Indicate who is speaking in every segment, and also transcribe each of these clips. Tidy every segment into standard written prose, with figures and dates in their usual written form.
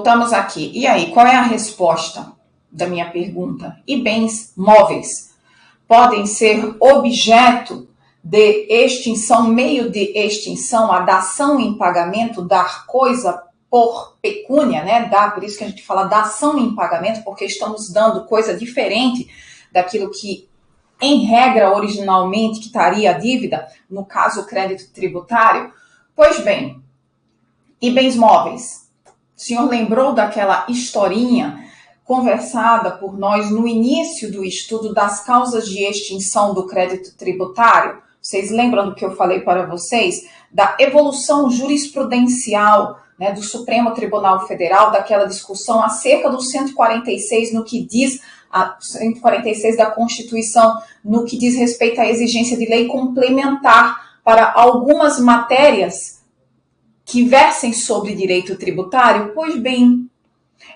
Speaker 1: voltamos aqui. E aí, qual é a resposta da minha pergunta? E bens móveis podem ser objeto de extinção, meio de extinção, a dação em pagamento, dar coisa por pecúnia, né? Por isso que a gente fala dação em pagamento, porque estamos dando coisa diferente daquilo que, em regra, originalmente, que estaria a dívida, no caso, o crédito tributário. Pois bem, e bens móveis? O senhor lembrou daquela historinha conversada por nós no início do estudo das causas de extinção do crédito tributário? Vocês lembram do que eu falei para vocês? Da evolução jurisprudencial, né, do Supremo Tribunal Federal, daquela discussão acerca do 146 no que diz a 146 da Constituição, no que diz respeito à exigência de lei complementar para algumas matérias que versem sobre direito tributário? Pois bem,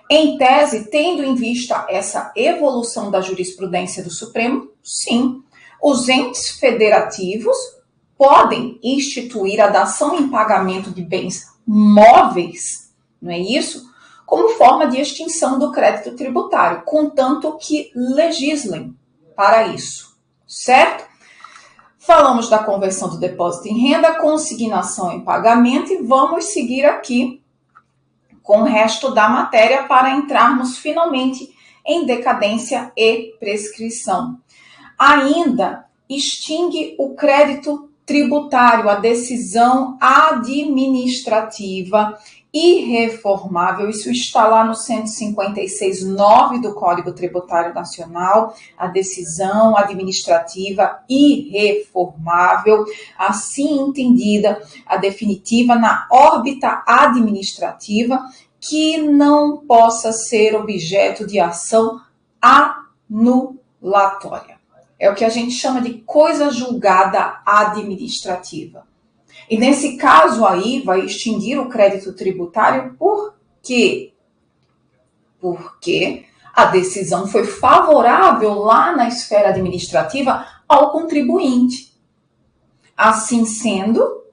Speaker 1: em tese, tendo em vista essa evolução da jurisprudência do Supremo, sim, os entes federativos podem instituir a dação em pagamento de bens móveis, não é isso? Como forma de extinção do crédito tributário, contanto que legislem para isso, certo? Falamos da conversão do depósito em renda, consignação em pagamento e vamos seguir aqui com o resto da matéria para entrarmos finalmente em decadência e prescrição. Ainda extingue o crédito tributário, a decisão administrativa irreformável. Isso está lá no 156.9 do Código Tributário Nacional, a decisão administrativa irreformável, assim entendida, a definitiva na órbita administrativa, que não possa ser objeto de ação anulatória. É o que a gente chama de coisa julgada administrativa. E nesse caso aí, vai extinguir o crédito tributário por quê? Porque a decisão foi favorável lá na esfera administrativa ao contribuinte. Assim sendo,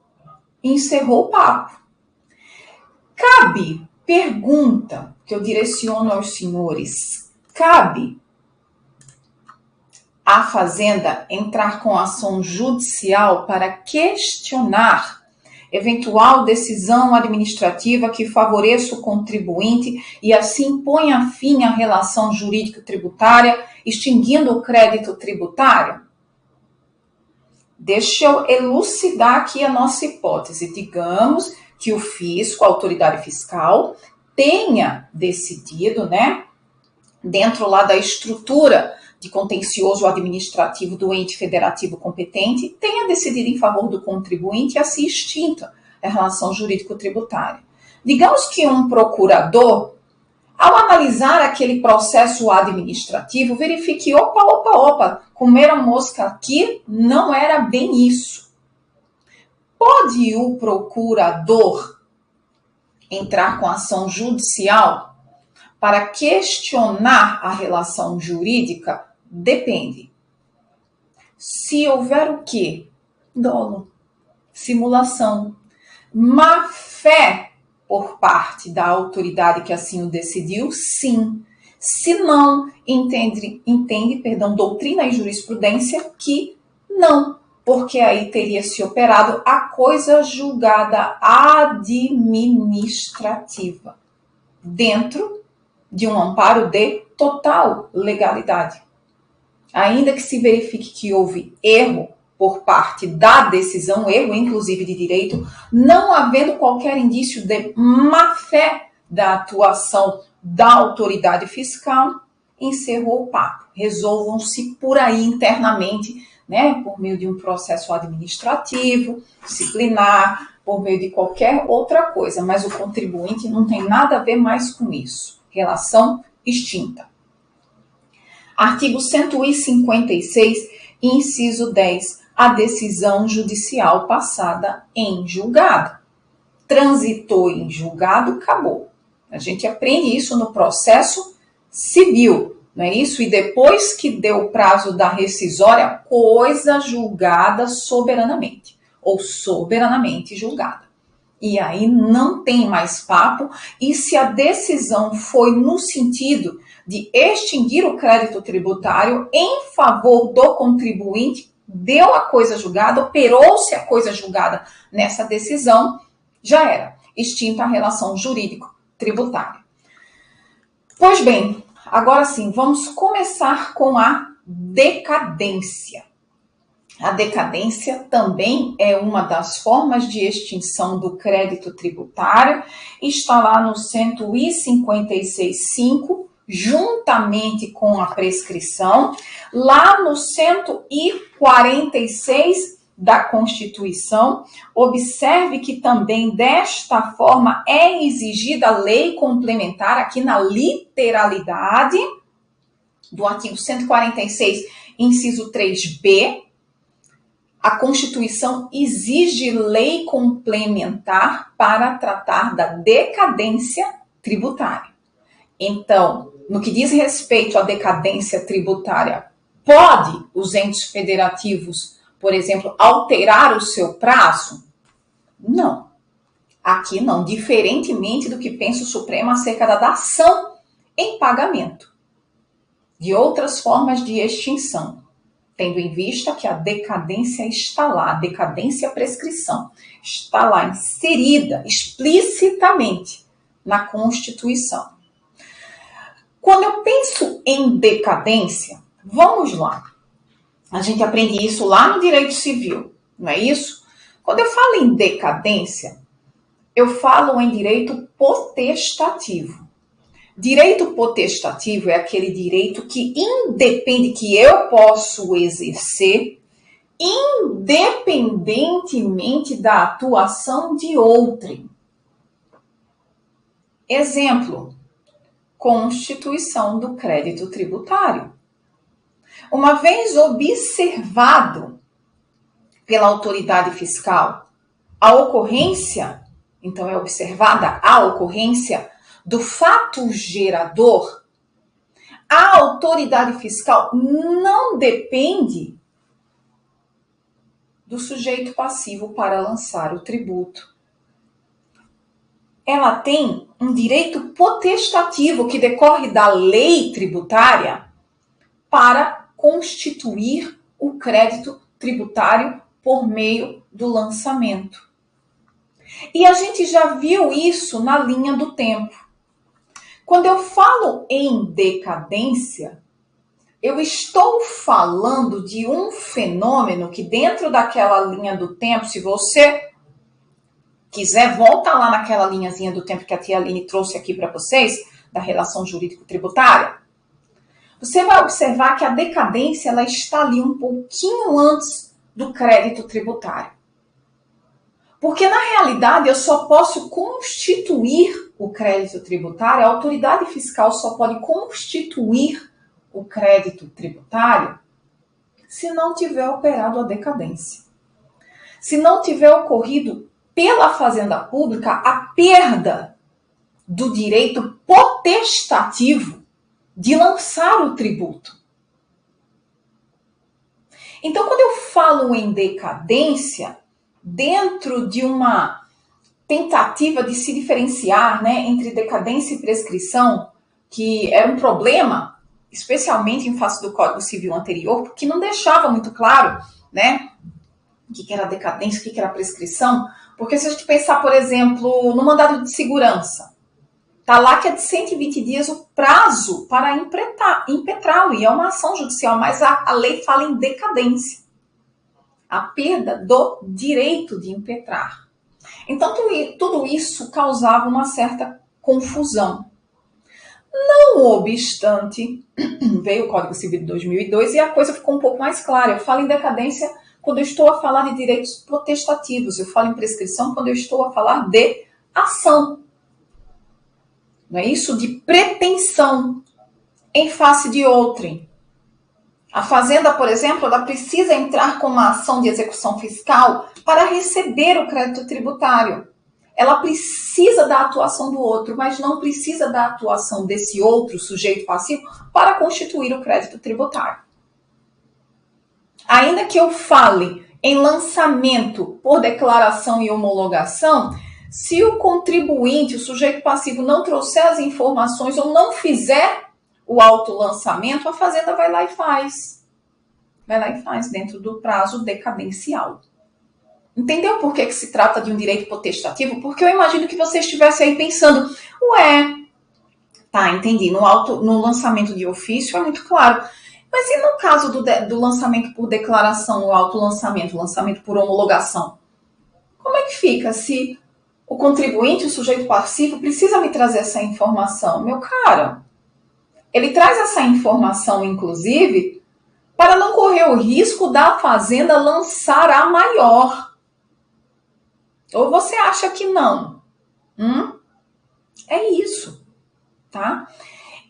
Speaker 1: encerrou o papo. Cabe, pergunta que eu direciono aos senhores, cabe a Fazenda entrar com ação judicial para questionar eventual decisão administrativa que favoreça o contribuinte e assim ponha fim à relação jurídico-tributária, extinguindo o crédito tributário? Deixa eu elucidar aqui a nossa hipótese. Digamos que o fisco, a autoridade fiscal, tenha decidido, né, dentro lá da estrutura de contencioso administrativo do ente federativo competente, tenha decidido em favor do contribuinte e assim extinta a relação jurídico-tributária. Digamos que um procurador, ao analisar aquele processo administrativo, verifique, opa, comeram mosca aqui, não era bem isso. Pode o procurador entrar com ação judicial para questionar a relação jurídica? Depende. Se houver o quê? Dolo, simulação, má fé por parte da autoridade que assim o decidiu, sim. Se não, entende, doutrina e jurisprudência que não, porque aí teria se operado a coisa julgada administrativa, dentro de um amparo de total legalidade. Ainda que se verifique que houve erro por parte da decisão, erro inclusive de direito, não havendo qualquer indício de má-fé da atuação da autoridade fiscal, encerrou o papo. Resolvam-se por aí internamente, né, por meio de um processo administrativo, disciplinar, por meio de qualquer outra coisa, mas o contribuinte não tem nada a ver mais com isso. Relação extinta. Artigo 156, inciso 10, a decisão judicial passada em julgado. Transitou em julgado, acabou. A gente aprende isso no processo civil, não é isso? E depois que deu o prazo da rescisória, coisa julgada soberanamente, ou soberanamente julgada. E aí não tem mais papo. E se a decisão foi no sentido de extinguir o crédito tributário em favor do contribuinte, deu a coisa julgada, operou-se a coisa julgada nessa decisão, já era extinta a relação jurídico-tributária. Pois bem, agora sim, vamos começar com a decadência. A decadência também é uma das formas de extinção do crédito tributário, está lá no 156.5, juntamente com a prescrição, lá no 146 da Constituição. Observe que também desta forma é exigida a lei complementar, aqui na literalidade do artigo 146, inciso 3b, a Constituição exige lei complementar para tratar da decadência tributária. Então, no que diz respeito à decadência tributária, pode os entes federativos, por exemplo, alterar o seu prazo? Não. Aqui não, diferentemente do que pensa o Supremo acerca da dação em pagamento, de outras formas de extinção, tendo em vista que a decadência está lá, a decadência prescrição, está lá inserida explicitamente na Constituição. Quando eu penso em decadência, vamos lá. A gente aprende isso lá no direito civil, não é isso? Quando eu falo em decadência, eu falo em direito potestativo. Direito potestativo é aquele direito que independe, que eu posso exercer, independentemente da atuação de outrem. Exemplo, constituição do crédito tributário. Uma vez observado pela autoridade fiscal a ocorrência, então é observada a ocorrência do fato gerador, a autoridade fiscal não depende do sujeito passivo para lançar o tributo. Ela tem um direito potestativo que decorre da lei tributária para constituir o crédito tributário por meio do lançamento. E a gente já viu isso na linha do tempo. Quando eu falo em decadência, eu estou falando de um fenômeno que dentro daquela linha do tempo, se você quiser, volta lá naquela linhazinha do tempo que a tia Aline trouxe aqui para vocês, da relação jurídico-tributária, você vai observar que a decadência ela está ali um pouquinho antes do crédito tributário. Porque, na realidade, eu só posso constituir o crédito tributário, a autoridade fiscal só pode constituir o crédito tributário se não tiver operado a decadência. Se não tiver ocorrido pela Fazenda Pública a perda do direito potestativo de lançar o tributo. Então, quando eu falo em decadência, dentro de uma tentativa de se diferenciar, né, entre decadência e prescrição, que era um problema, especialmente em face do Código Civil anterior, porque não deixava muito claro, né, o que era decadência, o que era prescrição, porque se a gente pensar, por exemplo, no mandado de segurança, tá lá que é de 120 dias o prazo para impetrá-lo, e é uma ação judicial, mas a lei fala em decadência, a perda do direito de impetrar. Então, tudo isso causava uma certa confusão. Não obstante, veio o Código Civil de 2002 e a coisa ficou um pouco mais clara. Eu falo em decadência quando eu estou a falar de direitos potestativos. Eu falo em prescrição quando eu estou a falar de ação. Não é isso? De pretensão em face de outrem. A Fazenda, por exemplo, ela precisa entrar com uma ação de execução fiscal para receber o crédito tributário. Ela precisa da atuação do outro, mas não precisa da atuação desse outro sujeito passivo para constituir o crédito tributário. Ainda que eu fale em lançamento por declaração e homologação, Se o contribuinte, o sujeito passivo, não trouxer as informações ou não fizer o autolançamento, a Fazenda vai lá e faz. Vai lá e faz dentro do prazo decadencial. Entendeu por que se trata de um direito potestativo? Porque eu imagino que você estivesse aí pensando, tá, entendi, no lançamento de ofício é muito claro. Mas e no caso do lançamento por declaração, o autolançamento, o lançamento por homologação? Como é que fica se o contribuinte, o sujeito passivo, precisa me trazer essa informação? Meu caro, ele traz essa informação, inclusive, para não correr o risco da Fazenda lançar a maior. Ou você acha que não? É isso, tá?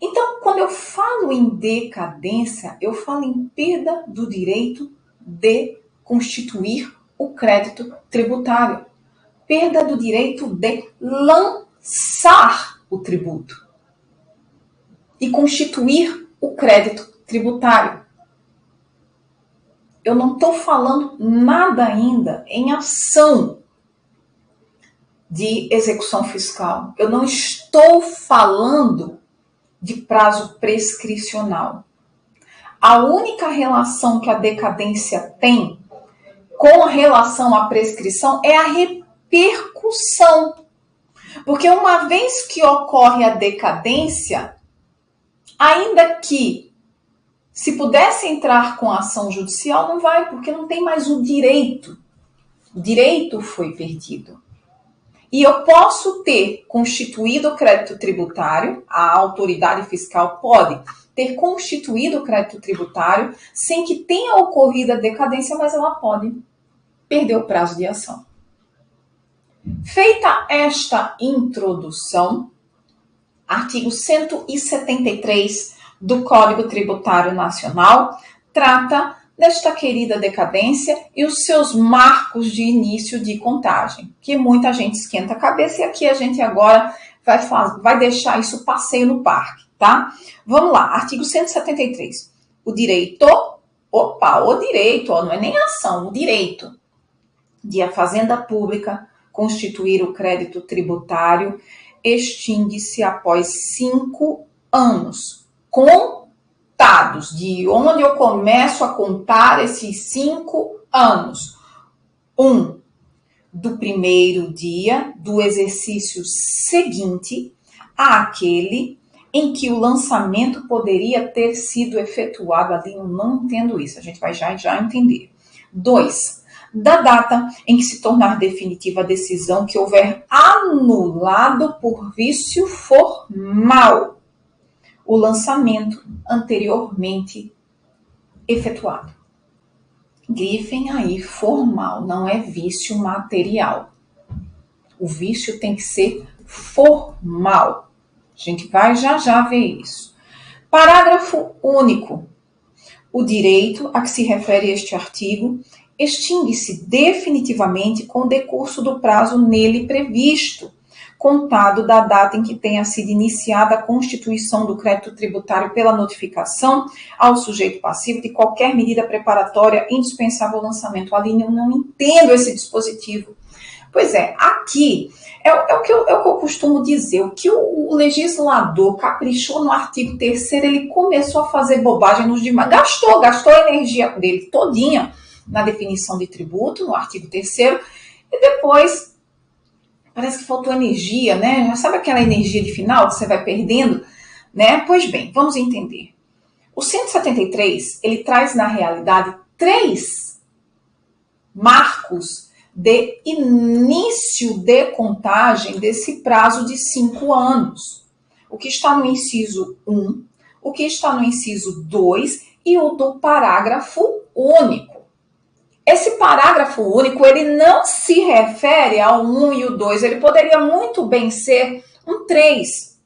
Speaker 1: Então, quando eu falo em decadência, eu falo em perda do direito de constituir o crédito tributário. Perda do direito de lançar o tributo e constituir o crédito tributário. Eu não estou falando nada ainda em ação de execução fiscal. Eu não estou falando de prazo prescricional. A única relação que a decadência tem com relação à prescrição é a repercussão. Porque uma vez que ocorre a decadência, ainda que se pudesse entrar com ação judicial, não vai, porque não tem mais o direito. O direito foi perdido. E eu posso ter constituído o crédito tributário, a autoridade fiscal pode ter constituído o crédito tributário sem que tenha ocorrido a decadência, mas ela pode perder o prazo de ação. Feita esta introdução, artigo 173 do Código Tributário Nacional trata desta querida decadência e os seus marcos de início de contagem, que muita gente esquenta a cabeça e aqui a gente agora vai deixar isso passeio no parque, tá? Vamos lá, artigo 173. O direito, não é nem ação, o direito de a Fazenda Pública constituir o crédito tributário extingue-se após 5 anos, contados, de onde eu começo a contar esses 5 anos. 1, do primeiro dia do exercício seguinte àquele em que o lançamento poderia ter sido efetuado. Ali eu não entendo isso, a gente vai já entender. 2, da data em que se tornar definitiva a decisão que houver anulado por vício formal o lançamento anteriormente efetuado. Grifem aí, formal, não é vício material. O vício tem que ser formal. A gente vai já ver isso. Parágrafo único. O direito a que se refere este artigo extingue-se definitivamente com o decurso do prazo nele previsto, contado da data em que tenha sido iniciada a constituição do crédito tributário pela notificação ao sujeito passivo de qualquer medida preparatória indispensável ao lançamento. Aline, eu não entendo esse dispositivo. Pois é, aqui é o que eu costumo dizer, o que o legislador caprichou no artigo 3º, ele começou a fazer bobagem nos demais, gastou a energia dele todinha na definição de tributo, no artigo 3º, e depois parece que faltou energia, né? Sabe aquela energia de final que você vai perdendo, né? Pois bem, vamos entender. O 173, ele traz na realidade 3 marcos de início de contagem desse prazo de 5 anos. O que está no inciso 1, o que está no inciso 2 e o do parágrafo único. Esse parágrafo único, ele não se refere ao 1 e o 2, ele poderia muito bem ser um 3.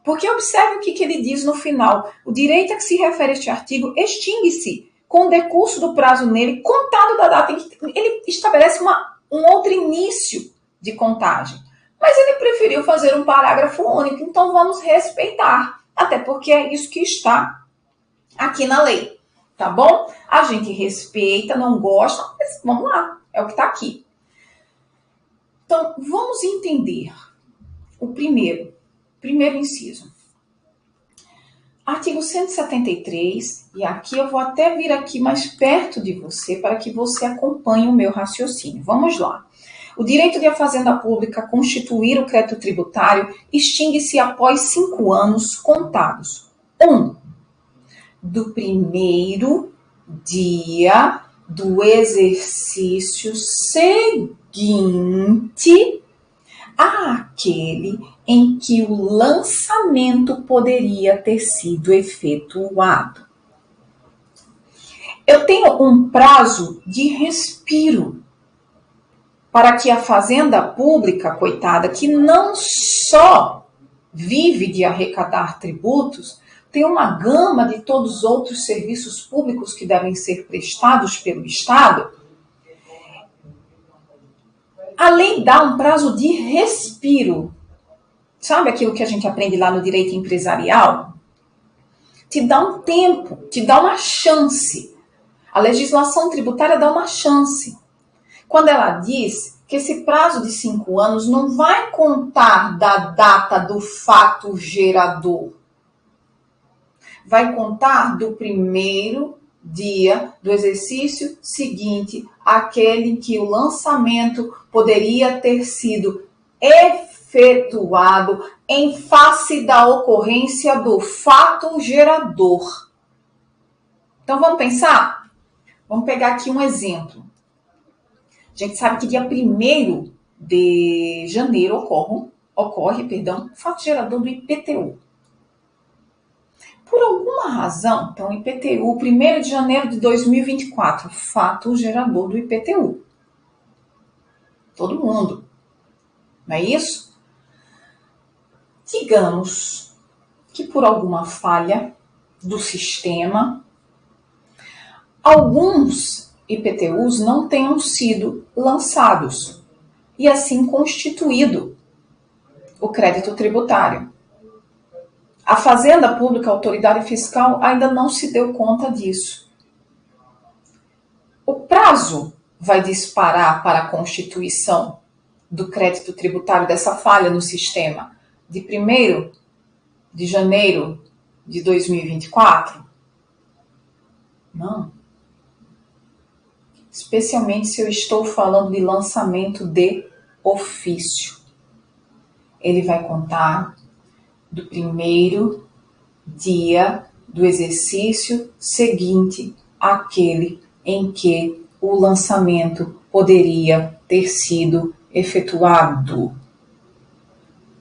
Speaker 1: Porque observe o que ele diz no final. O direito a que se refere este artigo extingue-se com o decurso do prazo nele, contado da data em que ele estabelece um outro início de contagem. Mas ele preferiu fazer um parágrafo único, então vamos respeitar. Até porque é isso que está aqui na lei. Tá bom? A gente respeita, não gosta, mas vamos lá, é o que está aqui. Então, vamos entender o primeiro inciso. Artigo 173, e aqui eu vou até vir aqui mais perto de você para que você acompanhe o meu raciocínio. Vamos lá. O direito de a Fazenda Pública constituir o crédito tributário extingue-se após 5 anos contados. 1. Do primeiro dia do exercício seguinte àquele em que o lançamento poderia ter sido efetuado. Eu tenho um prazo de respiro para que a Fazenda Pública, coitada, que não só vive de arrecadar tributos, tem uma gama de todos os outros serviços públicos que devem ser prestados pelo Estado. A lei dá um prazo de respiro. Sabe aquilo que a gente aprende lá no direito empresarial? Te dá um tempo, te dá uma chance. A legislação tributária dá uma chance. Quando ela diz que esse prazo de 5 anos não vai contar da data do fato gerador. Vai contar do primeiro dia do exercício seguinte àquele em que o lançamento poderia ter sido efetuado em face da ocorrência do fato gerador. Então vamos pensar? Vamos pegar aqui um exemplo. A gente sabe que dia 1º de janeiro ocorre o fato gerador do IPTU. Por alguma razão, então, IPTU, 1º de janeiro de 2024, fato gerador do IPTU. Todo mundo. Não é isso? Digamos que por alguma falha do sistema, alguns IPTUs não tenham sido lançados e assim constituído o crédito tributário. A Fazenda Pública, a Autoridade Fiscal, ainda não se deu conta disso. O prazo vai disparar para a constituição do crédito tributário dessa falha no sistema de 1º de janeiro de 2024? Não. Especialmente se eu estou falando de lançamento de ofício. Ele vai contar do primeiro dia do exercício seguinte àquele em que o lançamento poderia ter sido efetuado.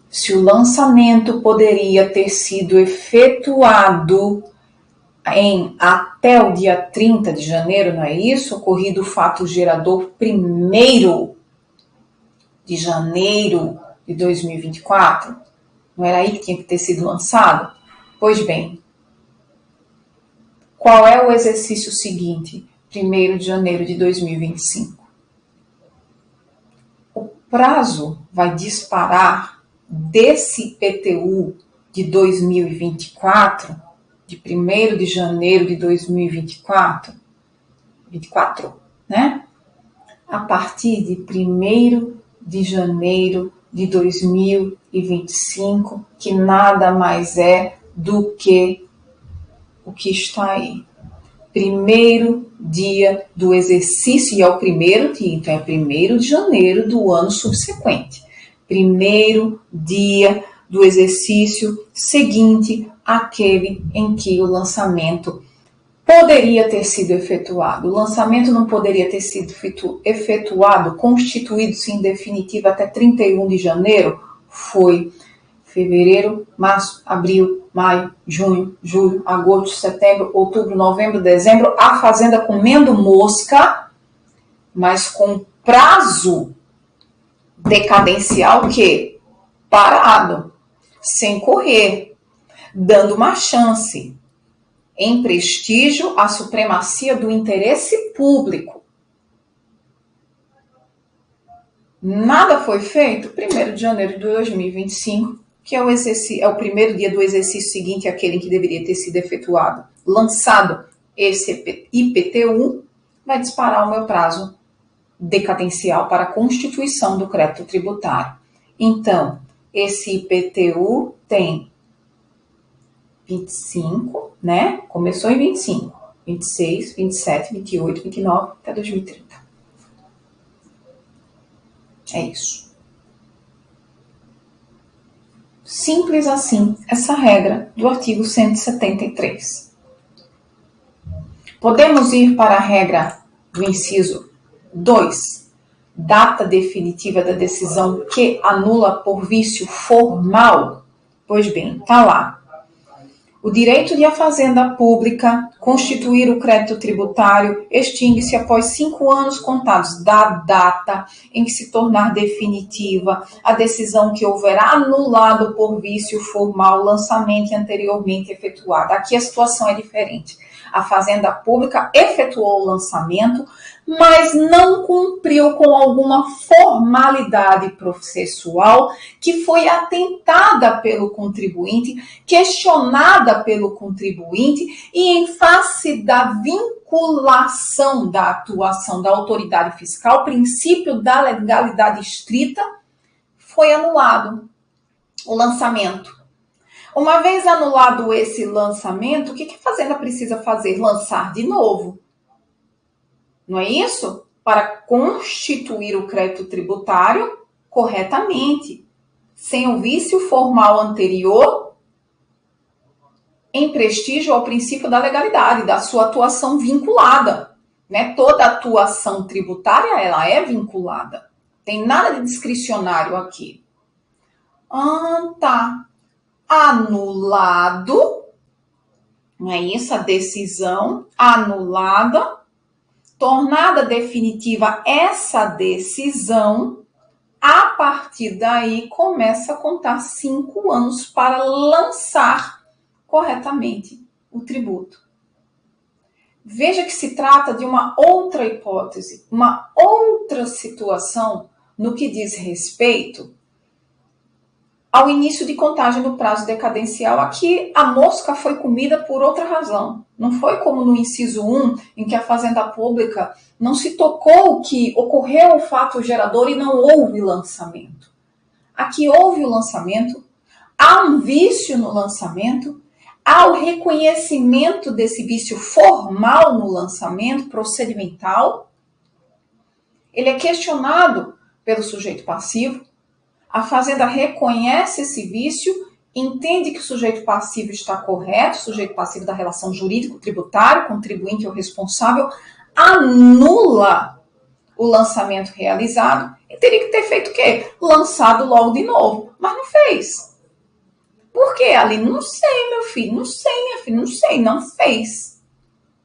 Speaker 1: Se o lançamento poderia ter sido efetuado até o dia 30 de janeiro, não é isso? Ocorrido o fato gerador 1º de janeiro de 2024. Não era aí que tinha que ter sido lançado? Pois bem, qual é o exercício seguinte? 1º de janeiro de 2025. O prazo vai disparar desse IPTU de 2024, de 1º de janeiro de 2024, né? A partir de 1º de janeiro de 2025, que nada mais é do que o que está aí. 1º dia do exercício, e é o 1º dia, então é 1º de janeiro do ano subsequente. 1º dia do exercício seguinte àquele em que o lançamento poderia ter sido efetuado. O lançamento não poderia ter sido efetuado, constituído-se em definitivo até 31 de janeiro? Foi fevereiro, março, abril, maio, junho, julho, agosto, setembro, outubro, novembro, dezembro, a Fazenda comendo mosca, mas com prazo decadencial que parado, sem correr, dando uma chance em prestígio à supremacia do interesse público. Nada foi feito. 1º de janeiro de 2025, que é o 1º dia do exercício seguinte àquele que deveria ter sido efetuado, lançado esse IPTU, vai disparar o meu prazo decadencial para a constituição do crédito tributário. Então, esse IPTU tem 25, né? Começou em 25, 26, 27, 28, 29 até 2030. É isso. Simples assim, essa regra do artigo 173. Podemos ir para a regra do inciso 2. Data definitiva da decisão que anula por vício formal. Pois bem, está lá. O direito de a fazenda pública constituir o crédito tributário extingue-se após 5 anos contados da data em que se tornar definitiva a decisão que houver anulado por vício formal o lançamento anteriormente efetuado. Aqui a situação é diferente. A fazenda pública efetuou o lançamento, mas não cumpriu com alguma formalidade processual que foi atentada pelo contribuinte, questionada pelo contribuinte e em face da vinculação da atuação da autoridade fiscal, princípio da legalidade estrita, foi anulado o lançamento. Uma vez anulado esse lançamento, o que a fazenda precisa fazer? Lançar de novo. Não é isso? Para constituir o crédito tributário corretamente, sem o vício formal anterior, em prestígio ao princípio da legalidade, da sua atuação vinculada. Né? Toda atuação tributária, ela é vinculada. Tem nada de discricionário aqui. Tá. Anulado, não é isso? A decisão anulada, tornada definitiva essa decisão, a partir daí começa a contar 5 anos para lançar corretamente o tributo. Veja que se trata de uma outra hipótese, uma outra situação no que diz respeito ao início de contagem do prazo decadencial. Aqui a mosca foi comida por outra razão. Não foi como no inciso 1, em que a fazenda pública não se tocou que ocorreu o fato gerador e não houve lançamento. Aqui houve o lançamento, há um vício no lançamento, há o reconhecimento desse vício formal no lançamento, procedimental. Ele é questionado pelo sujeito passivo. A fazenda reconhece esse vício, entende que o sujeito passivo está correto, o sujeito passivo da relação jurídico-tributário, contribuinte ou responsável, anula o lançamento realizado e teria que ter feito o quê? Lançado logo de novo, mas não fez. Por quê, Ali? Não sei, meu filho, não sei, minha filha, não sei, não fez.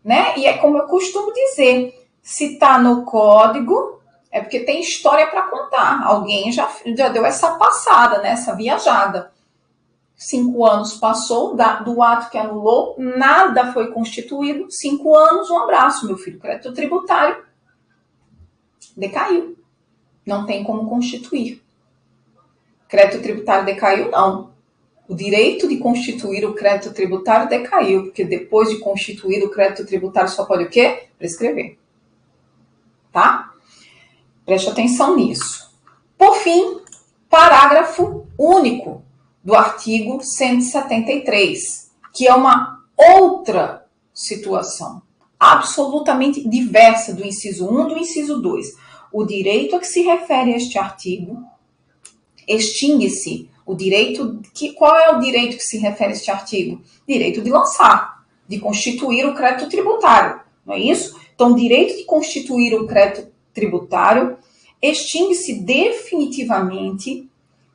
Speaker 1: Né? E é como eu costumo dizer, se está no código, é porque tem história para contar. Alguém já deu essa passada, né? Essa viajada. 5 anos passou do ato que anulou, nada foi constituído. 5 anos, um abraço, meu filho. Crédito tributário decaiu. Não tem como constituir. Crédito tributário decaiu, não. O direito de constituir o crédito tributário decaiu, porque depois de constituir o crédito tributário só pode o quê? Prescrever. Tá? Preste atenção nisso. Por fim, parágrafo único do artigo 173, que é uma outra situação, absolutamente diversa do inciso 1 e do inciso 2. O direito a que se refere a este artigo extingue-se. Qual é o direito que se refere a este artigo? Direito de lançar, de constituir o crédito tributário, não é isso? Então, o direito de constituir o crédito tributário extingue-se definitivamente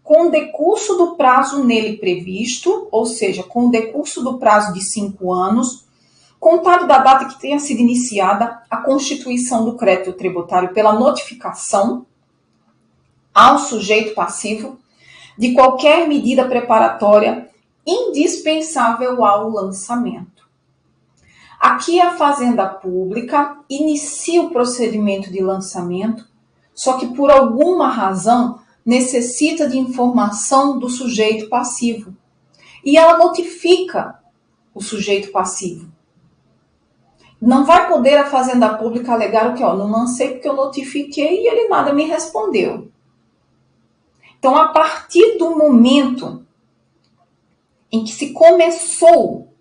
Speaker 1: com o decurso do prazo nele previsto, ou seja, com o decurso do prazo de 5 anos, contado da data que tenha sido iniciada a constituição do crédito tributário pela notificação ao sujeito passivo de qualquer medida preparatória indispensável ao lançamento. Aqui a fazenda pública inicia o procedimento de lançamento, só que por alguma razão necessita de informação do sujeito passivo. E ela notifica o sujeito passivo. Não vai poder a Fazenda Pública alegar o que? Não lancei porque eu notifiquei e ele nada me respondeu. Então, a partir do momento em que se começou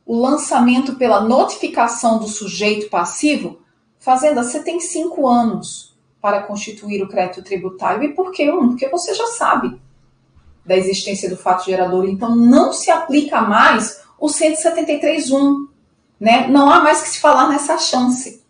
Speaker 1: o lançamento pela notificação do sujeito passivo, Fazenda, você tem 5 anos para constituir o crédito tributário. E por que 1? Porque você já sabe da existência do fato gerador. Então, não se aplica mais o 173.1. Né? Não há mais que se falar nessa chance.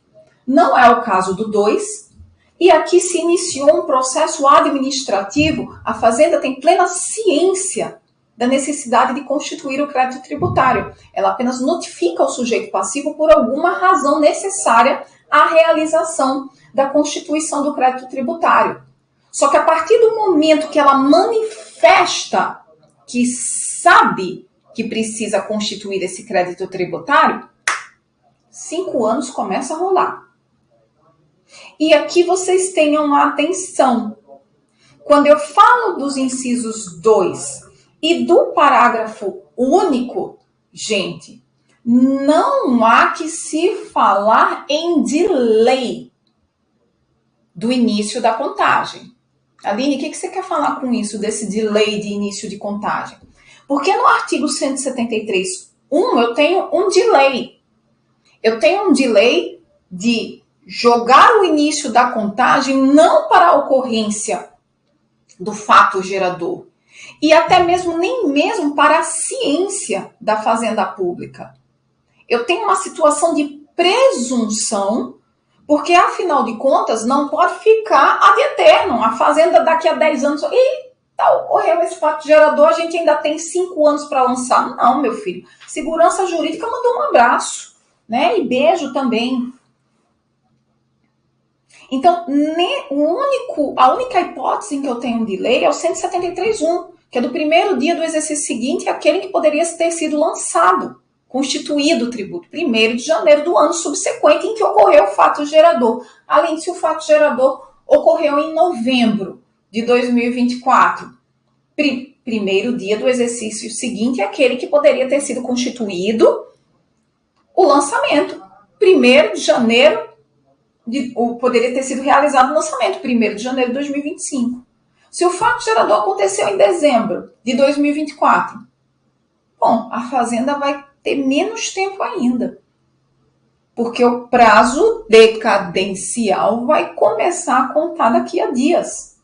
Speaker 1: Não é o caso do 2. E aqui se iniciou um processo administrativo. A Fazenda tem plena ciência da necessidade de constituir o crédito tributário. Ela apenas notifica o sujeito passivo por alguma razão necessária à realização da constituição do crédito tributário. Só que a partir do momento que ela manifesta que sabe que precisa constituir esse crédito tributário, 5 anos começa a rolar. E aqui vocês tenham atenção. Quando eu falo dos incisos 2 e do parágrafo único, gente, não há que se falar em delay do início da contagem. Aline, o que você quer falar com isso, desse delay de início de contagem? Porque no artigo 173.1 eu tenho um delay. Eu tenho um delay de jogar o início da contagem não para a ocorrência do fato gerador e até mesmo nem mesmo para a ciência da Fazenda Pública. Eu tenho uma situação de presunção, porque afinal de contas não pode ficar ad eternum. A Fazenda daqui a 10 anos, ocorreu esse fato gerador, a gente ainda tem 5 anos para lançar. Não, meu filho. Segurança Jurídica mandou um abraço, né? E beijo também. Então, a única hipótese em que eu tenho um delay é o 173.1, que é do primeiro dia do exercício seguinte, aquele que poderia ter sido lançado, constituído o tributo, 1º de janeiro do ano subsequente em que ocorreu o fato gerador. Além se o fato gerador ocorreu em novembro de 2024, primeiro dia do exercício seguinte, aquele que poderia ter sido constituído o lançamento, 1º de janeiro poderia ter sido realizado o lançamento 1º de janeiro de 2025. Se o fato gerador aconteceu em dezembro de 2024, bom, a Fazenda vai ter menos tempo ainda, porque o prazo decadencial vai começar a contar daqui a dias.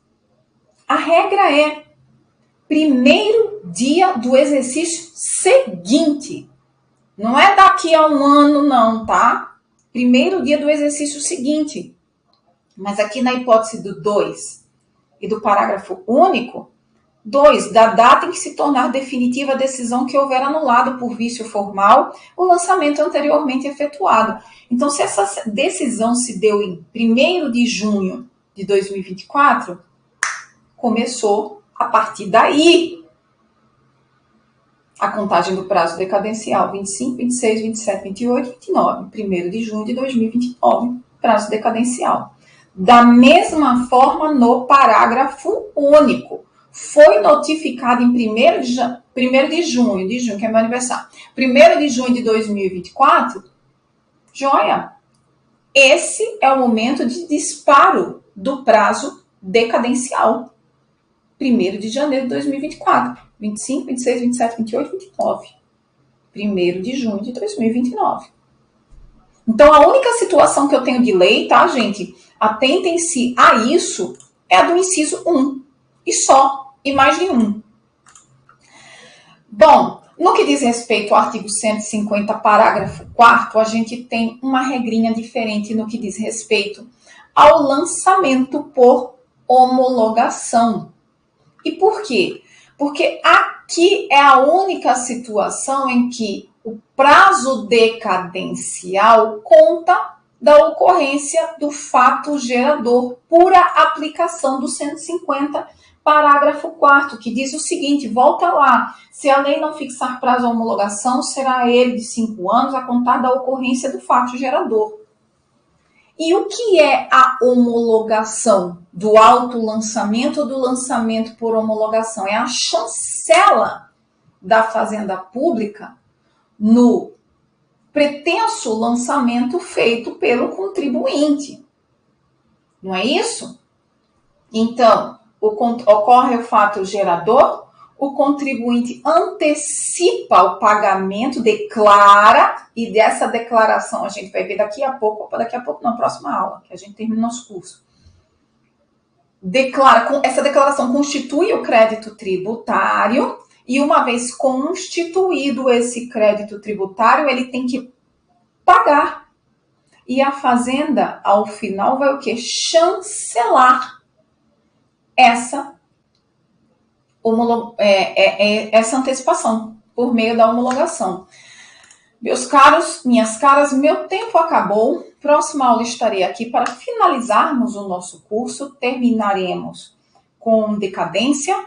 Speaker 1: A regra é 1º dia do exercício seguinte. Não é daqui a 1 ano, não, tá? 1º dia do exercício seguinte. Mas aqui na hipótese do 2 e do parágrafo único, 2, da data em que se tornar definitiva a decisão que houver anulado por vício formal o lançamento anteriormente efetuado. Então, se essa decisão se deu em 1º de junho de 2024, começou a partir daí a contagem do prazo decadencial, 25, 26, 27, 28, 29, 1º de junho de 2029, prazo decadencial. Da mesma forma, no parágrafo único, foi notificado em 1º de junho, que é meu aniversário, 1º de junho de 2024, joia, esse é o momento de disparo do prazo decadencial, 1º de janeiro de 2024. 25, 26, 27, 28, 29. 1º de junho de 2029. Então, a única situação que eu tenho de lei, tá, gente? Atentem-se a isso, é a do inciso 1. E só, e mais nenhum. Bom, no que diz respeito ao artigo 150, parágrafo 4º, a gente tem uma regrinha diferente no que diz respeito ao lançamento por homologação. E por quê? Porque aqui é a única situação em que o prazo decadencial conta da ocorrência do fato gerador, pura aplicação do 150, parágrafo 4º, que diz o seguinte, volta lá, se a lei não fixar prazo à homologação, será ele de 5 anos a contar da ocorrência do fato gerador. E o que é a homologação do autolançamento ou do lançamento por homologação? É a chancela da Fazenda Pública no pretenso lançamento feito pelo contribuinte. Não é isso? Então, ocorre o fato gerador, o contribuinte antecipa o pagamento, declara, e dessa declaração a gente vai ver daqui a pouco na próxima aula, que a gente termina o nosso curso. Essa declaração constitui o crédito tributário, e uma vez constituído esse crédito tributário, ele tem que pagar. E a Fazenda, ao final, vai o quê? Chancelar essa antecipação por meio da homologação. Meus caros, minhas caras, meu tempo acabou. Próxima aula estarei aqui para finalizarmos o nosso curso. Terminaremos com decadência,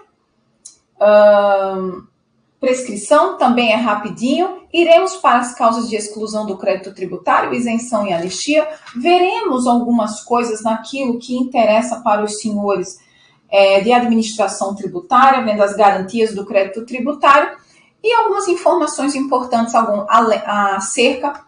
Speaker 1: prescrição, também é rapidinho. Iremos para as causas de exclusão do crédito tributário, isenção e anistia. Veremos algumas coisas naquilo que interessa para os senhores de administração tributária, vendo as garantias do crédito tributário e algumas informações importantes acerca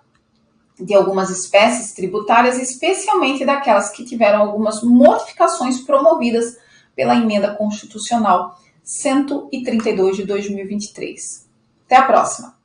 Speaker 1: de algumas espécies tributárias, especialmente daquelas que tiveram algumas modificações promovidas pela Emenda Constitucional 132 de 2023. Até a próxima!